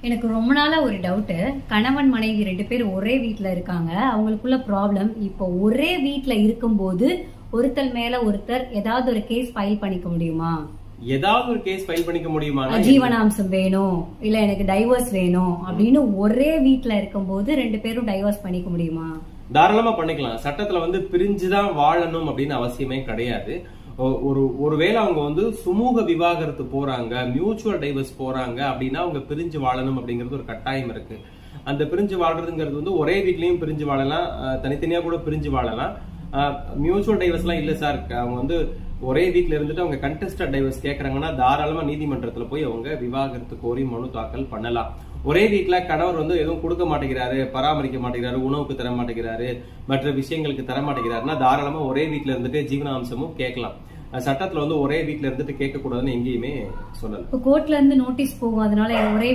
எனக்கு ரொம்ப நாளா ஒரு டவுட். கணவன் மனைவி 2 பேர் ஒரே வீட்ல இருக்காங்க. அவங்களுக்குள்ள ப்ராப்ளம். இப்போ ஒரே வீட்ல இருக்கும்போது ஒருத்தர் மேல ஒருத்தர் ஏதாவது ஒரு கேஸ் ஃபைல் பண்ணிக்க முடியுமா? ஏதாவது ஒரு கேஸ் ஃபைல் பண்ணிக்க முடியுமா? ஜீவனாம்சம் வேணும், இல்ல எனக்கு டைவர்ஸ் வேணும் அப்படின்னு ஒரே வீட்ல இருக்கும்போது 2 பேரும் டைவர்ஸ் பண்ணிக்க முடியுமா? தாராளமா பண்ணிக்கலாம். சட்டத்துல பிரிஞ்சுதான் வாழணும் அப்படின்னு அவசியமே கிடையாது. ஒருவேளை அவங்க சுமூக விவாகரத்து போறாங்க, மியூச்சுவல் டைவர்ஸ் போறாங்க அப்படின்னா அவங்க பிரிஞ்சு வாழணும் அப்படிங்கிறது ஒரு கட்டாயம் இருக்கு. அந்த பிரிஞ்சு வாழ்றதுங்கிறது ஒரே வீட்லயும் பிரிஞ்சு வாழலாம், தனித்தனியா கூட பிரிஞ்சு வாழலாம். மியூச்சுவல் டைவர்ஸ் எல்லாம் இல்ல சார், அவங்க ஒரே வீட்ல இருந்துட்டு அவங்க கண்டெஸ்டட் டைவர்ஸ் கேக்குறாங்கன்னா தாராளமா நீதிமன்றத்துல போய் அவங்க விவாகரத்து கோரி மனு தாக்கல் பண்ணலாம். ஒரே வீட்ல கணவர் எதுவும் கொடுக்க மாட்டேங்கிறாரு, பராமரிக்க மாட்டேங்கிறாரு, உணவுக்கு தர மாட்டேங்கிறாரு, மற்ற விஷயங்களுக்கு தர மாட்டேங்கிறாருன்னா தாராளமா ஒரே வீட்ல இருந்துட்டு ஜீவனாம்சமும் கேட்கலாம். சட்டத்துல ஒரே வீட்ல இருந்துட்டு கேட்க கூடாதுன்னு எங்கேயுமே சொல்லல. கோர்ட்ல இருந்து நோட்டீஸ் போகும், அதனால ஒரே